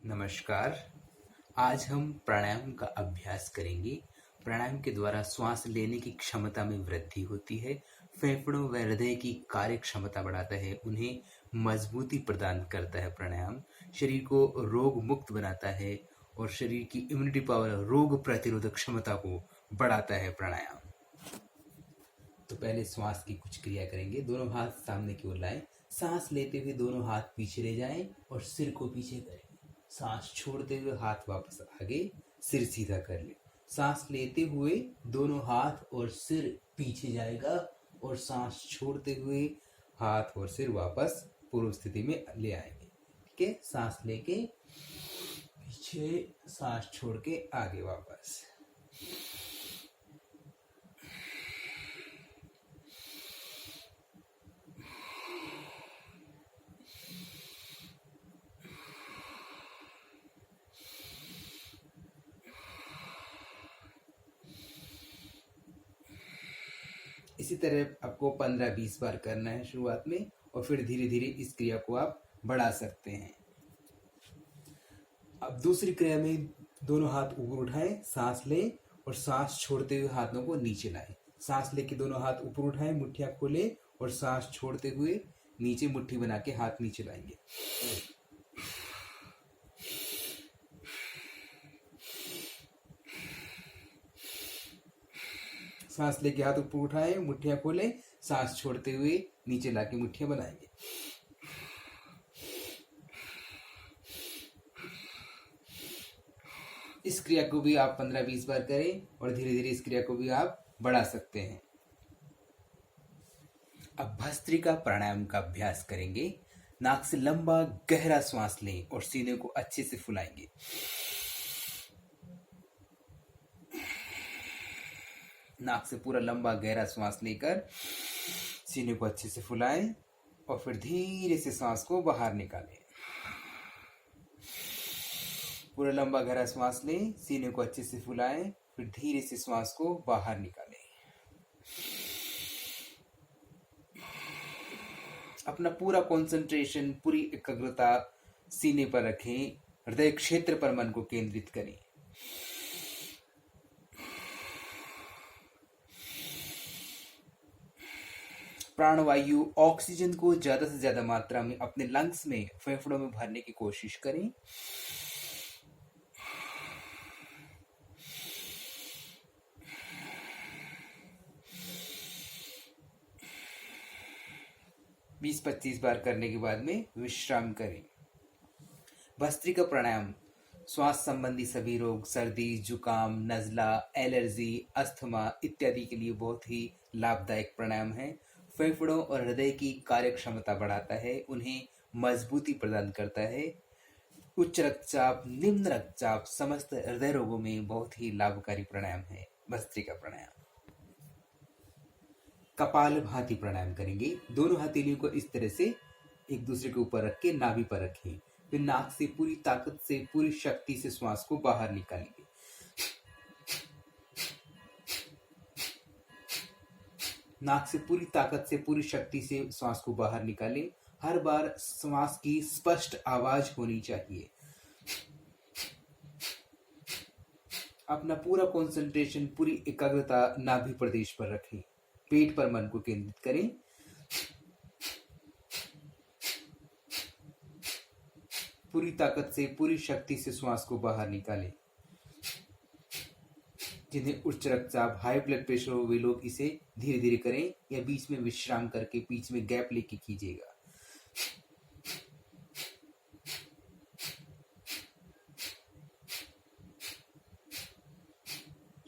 नमस्कार। आज हम प्राणायाम का अभ्यास करेंगे। प्राणायाम के द्वारा श्वास लेने की क्षमता में वृद्धि होती है, फेफड़ों व हृदय की कार्य क्षमता बढ़ाता है, उन्हें मजबूती प्रदान करता है। प्राणायाम शरीर को रोग मुक्त बनाता है और शरीर की इम्यूनिटी पावर, रोग प्रतिरोधक क्षमता को बढ़ाता है प्राणायाम। तो पहले श्वास की कुछ क्रिया करेंगे। दोनों हाथ सामने की ओर लाएं, सांस लेते हुए दोनों हाथ पीछे ले जाएं और सिर को पीछे करें। सांस छोड़ते हुए हाथ वापस आगे, सिर सीधा कर ले। सांस लेते हुए दोनों हाथ और सिर पीछे जाएगा और सांस छोड़ते हुए हाथ और सिर वापस पूर्व स्थिति में ले आएंगे। ठीक है, सांस लेके पीछे, सांस छोड़ के आगे वापस। इसी तरह आपको 15-20 बार करना है शुरुआत में, और फिर धीरे धीरे इस क्रिया को आप बढ़ा सकते हैं। अब दूसरी क्रिया में दोनों हाथ ऊपर उठाएं, सांस लें और सांस छोड़ते हुए हाथों को नीचे लाएं। सांस लेके दोनों हाथ ऊपर उठाएं, मुट्ठियां खोलें और सांस छोड़ते हुए नीचे मुट्ठी बना के हाथ नीचे लाएंगे। सांस लेके हाथ ऊपर उठाएं, मुट्ठियां खोलें, सांस छोड़ते हुए नीचे लाके मुट्ठियां बनाएंगे। इस क्रिया को भी आप 15-20 बार करें और धीरे धीरे इस क्रिया को भी आप बढ़ा सकते हैं। अब भस्त्रिका प्राणायाम का अभ्यास करेंगे। नाक से लंबा गहरा श्वास लें और सीने को अच्छे से फुलाएंगे। नाक से पूरा लंबा गहरा श्वास लेकर सीने को अच्छे से फुलाएं और फिर धीरे से सांस को बाहर निकालें। पूरा लंबा गहरा श्वास लें, सीने को अच्छे से फुलाएं, फिर धीरे से श्वास को बाहर निकालें। अपना पूरा कंसंट्रेशन, पूरी एकाग्रता सीने पर रखें, हृदय क्षेत्र पर मन को केंद्रित करें। प्राणवायु, ऑक्सीजन को ज्यादा से ज्यादा मात्रा में अपने लंग्स में, फेफड़ों में भरने की कोशिश करें। बीस 25 बार करने के बाद में विश्राम करें। भस्त्रिका प्राणायाम श्वास संबंधी सभी रोग, सर्दी, जुकाम, नजला, एलर्जी, अस्थमा इत्यादि के लिए बहुत ही लाभदायक प्राणायाम है। फेफड़ों और हृदय की कार्य क्षमता बढ़ाता है, उन्हें मजबूती प्रदान करता है। उच्च रक्तचाप, निम्न रक्तचाप, समस्त हृदय रोगों में बहुत ही लाभकारी प्राणायाम है भस्त्रिका प्राणायाम। कपाल भाती प्राणायाम करेंगे। दोनों हथेलियों को इस तरह से एक दूसरे के ऊपर रख के नाभि पर रखें। फिर नाक से पूरी ताकत से, पूरी शक्ति से श्वास को बाहर निकालेंगे। नाक से पूरी ताकत से, पूरी शक्ति से श्वास को बाहर निकालें। हर बार श्वास की स्पष्ट आवाज होनी चाहिए। अपना पूरा कंसंट्रेशन, पूरी एकाग्रता नाभि प्रदेश पर रखें। पेट पर मन को केंद्रित करें। पूरी ताकत से, पूरी शक्ति से श्वास को बाहर निकालें। जिन्हें उच्च रक्तचाप, हाई ब्लड प्रेशर हो, वे लोग इसे धीरे धीरे करें या बीच में विश्राम करके बीच में गैप लेके कीजिएगा।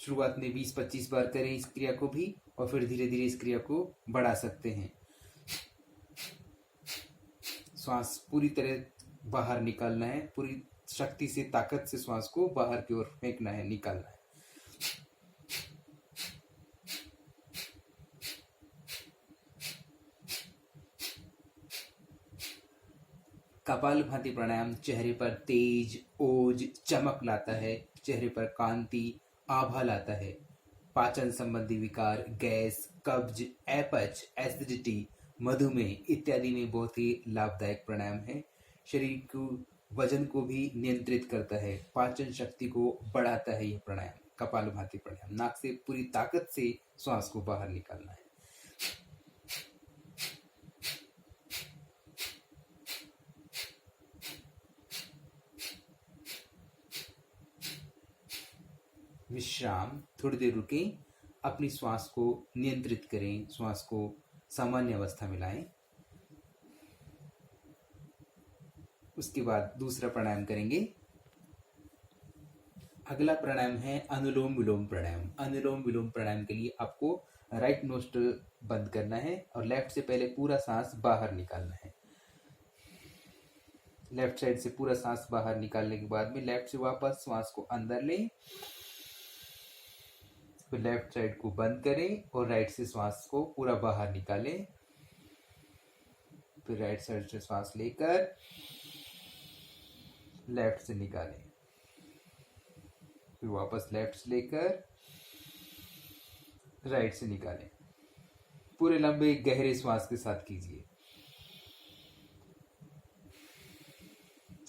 शुरुआत में 20-25 बार करें इस क्रिया को भी, और फिर धीरे धीरे इस क्रिया को बढ़ा सकते हैं। श्वास पूरी तरह बाहर निकालना है, पूरी शक्ति से, ताकत से श्वास को बाहर की ओर फेंकना है, निकालना है। कपालभाति प्राणायाम चेहरे पर तेज, ओज, चमक लाता है। चेहरे पर कांति, आभा लाता है। पाचन संबंधी विकार, गैस, कब्ज, अपच, एसिडिटी, मधुमेह इत्यादि में बहुत ही लाभदायक प्राणायाम है। शरीर को वजन को भी नियंत्रित करता है, पाचन शक्ति को बढ़ाता है। यह प्राणायाम कपालभाति प्राणायाम, नाक से पूरी ताकत से श्वास को बाहर निकालना है। विश्राम, थोड़ी देर रुकें, अपनी श्वास को नियंत्रित करें, श्वास को सामान्य अवस्था में लाएं। उसके बाद दूसरा प्राणायाम करेंगे। अगला प्राणायाम है अनुलोम विलोम प्राणायाम। अनुलोम विलोम प्राणायाम के लिए आपको राइट नोस्ट्रल बंद करना है और लेफ्ट से पहले पूरा सांस बाहर निकालना है। लेफ्ट साइड से पूरा सांस बाहर निकालने के बाद में लेफ्ट से वापस श्वास को अंदर लें, फिर लेफ्ट साइड को बंद करें और राइट से श्वास को पूरा बाहर निकालें। फिर राइट साइड से श्वास लेकर लेफ्ट से निकालें, फिर वापस लेफ्ट से लेकर राइट से निकालें। पूरे लंबे गहरे श्वास के साथ कीजिए।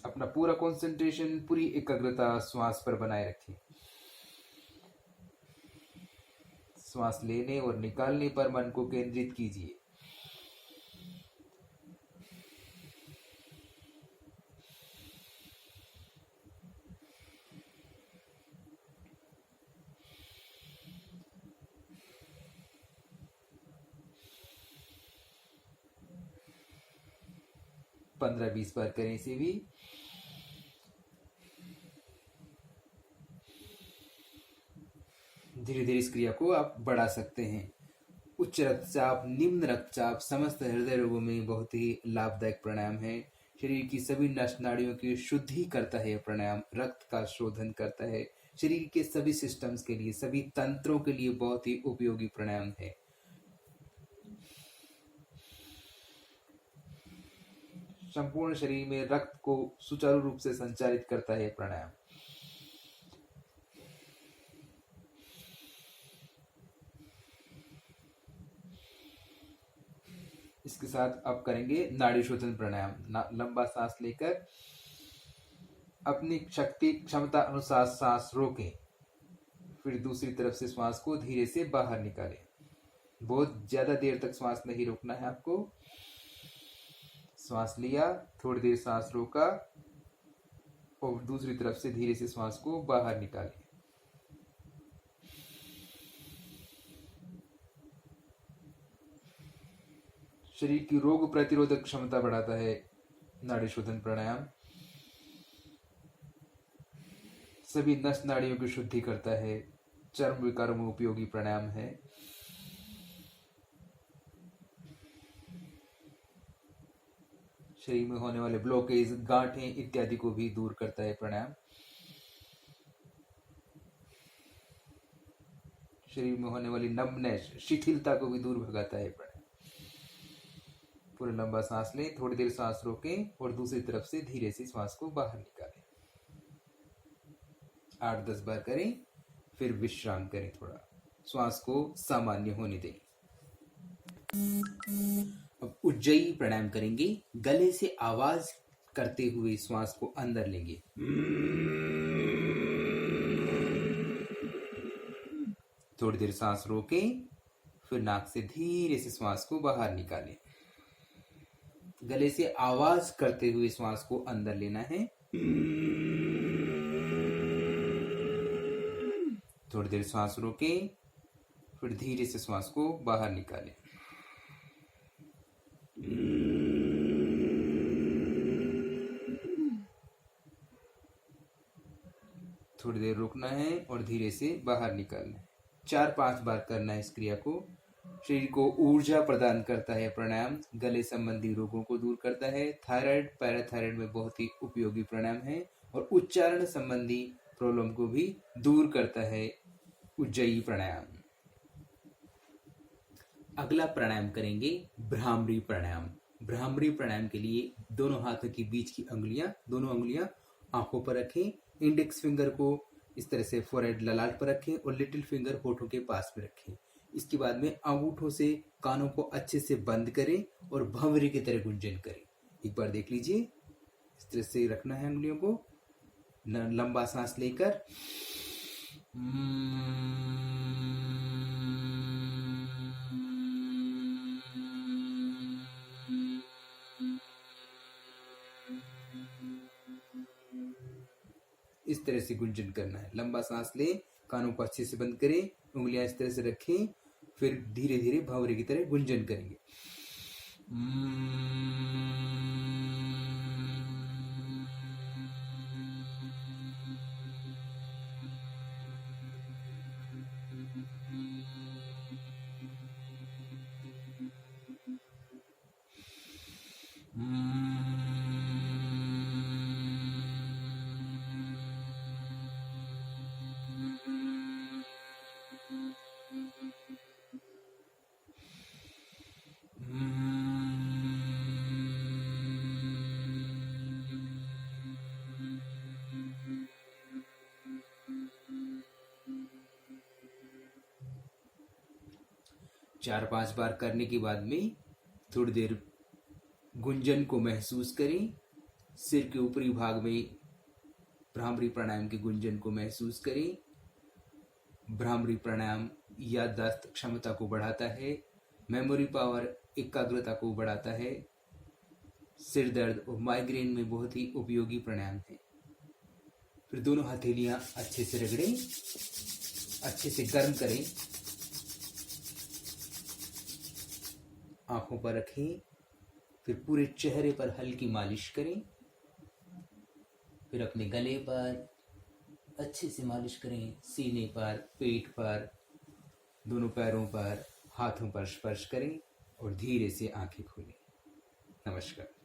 अपना पूरा कंसंट्रेशन, पूरी एकाग्रता श्वास पर बनाए रखें। श्वास लेने और निकालने पर मन को केंद्रित कीजिए। पंद्रह 20 बार करें इसे भी। धीरे धीरे इस क्रिया को आप बढ़ा सकते हैं। उच्च रक्तचाप, निम्न रक्तचाप, समस्त हृदय रोगों में बहुत ही लाभदायक प्राणायाम है। शरीर की सभी नस नाड़ियों की शुद्धि करता है। यह प्राणायाम रक्त का शोधन करता है। शरीर के सभी सिस्टम्स के लिए, सभी तंत्रों के लिए बहुत ही उपयोगी प्राणायाम है। संपूर्ण शरीर में रक्त को सुचारू रूप से संचारित करता है प्राणायाम। इसके साथ आप करेंगे नाड़ी शोधन प्राणायाम। लंबा सांस लेकर अपनी शक्ति क्षमता अनुसार सांस रोकें, फिर दूसरी तरफ से श्वास को धीरे से बाहर निकालें। बहुत ज्यादा देर तक श्वास नहीं रोकना है आपको। श्वास लिया, थोड़ी देर सांस रोका और दूसरी तरफ से धीरे से श्वास को बाहर निकालें। शरीर की रोग प्रतिरोधक क्षमता बढ़ाता है नाड़ी शोधन प्राणायाम। सभी नस नाड़ियों की शुद्धि करता है। चर्म विकारों में उपयोगी प्राणायाम है। शरीर में होने वाले ब्लॉकेज, गांठें इत्यादि को भी दूर करता है प्राणायाम। शरीर में होने वाली नमनेस, शिथिलता को भी दूर भगाता है प्राणायाम। पूरा लंबा सांस लें, थोड़ी देर सांस रोकें और दूसरी तरफ से धीरे से श्वास को बाहर निकालें। 8-10 बार करें, फिर विश्राम करें। थोड़ा श्वास को सामान्य होने दें। अब उज्जयी प्राणायाम करेंगे। गले से आवाज करते हुए श्वास को अंदर लेंगे। थोड़ी देर सांस रोकें, फिर नाक से धीरे से श्वास को बाहर निकालें। गले से आवाज करते हुए श्वास को अंदर लेना है। थोड़ी देर श्वास रोकें, फिर धीरे से श्वास को बाहर निकालें। थोड़ी देर रुकना है और धीरे से बाहर निकालना है। 4-5 बार करना है इस क्रिया को। शरीर को ऊर्जा प्रदान करता है प्राणायाम। गले संबंधी रोगों को दूर करता है। थायराइड, पैराथायराइड में बहुत ही उपयोगी प्राणायाम है और उच्चारण संबंधी प्रॉब्लम को भी दूर करता है उज्जयी प्राणायाम। अगला प्राणायाम करेंगे भ्रामरी प्राणायाम। भ्रामरी प्राणायाम के लिए दोनों हाथों के बीच की दोनों अंगुलियां आंखों पर रखें। इंडेक्स फिंगर को इस तरह से फोरहेड ललाट पर रखें और लिटिल फिंगर होठों के पास में रखें। इसके बाद में अंगूठों से कानों को अच्छे से बंद करें और भंवरे की तरह गुंजन करें। एक बार देख लीजिए। इस तरह से रखना है उंगलियों को, लंबा सांस लेकर। इस तरह से गुंजन करना है। लंबा सांस लें, कानों को अच्छे से बंद करें, उंगलियां इस तरह से रखें, फिर धीरे धीरे भंवरे की तरह गुंजन करेंगे। चार पांच बार करने के बाद में थोड़ी देर गुंजन को महसूस करें। सिर के ऊपरी भाग में भ्रामरी प्राणायाम के गुंजन को महसूस करें। भ्रामरी प्राणायाम याददाश्त क्षमता को बढ़ाता है, मेमोरी पावर, एकाग्रता को बढ़ाता है। सिर दर्द और माइग्रेन में बहुत ही उपयोगी प्राणायाम है। फिर दोनों हथेलियां अच्छे से रगड़ें, अच्छे से गर्म करें, आंखों पर रखें, फिर पूरे चेहरे पर हल्की मालिश करें। फिर अपने गले पर अच्छे से मालिश करें, सीने पर, पेट पर, दोनों पैरों पर, हाथों पर स्पर्श करें और धीरे से आंखें खोलें। नमस्कार।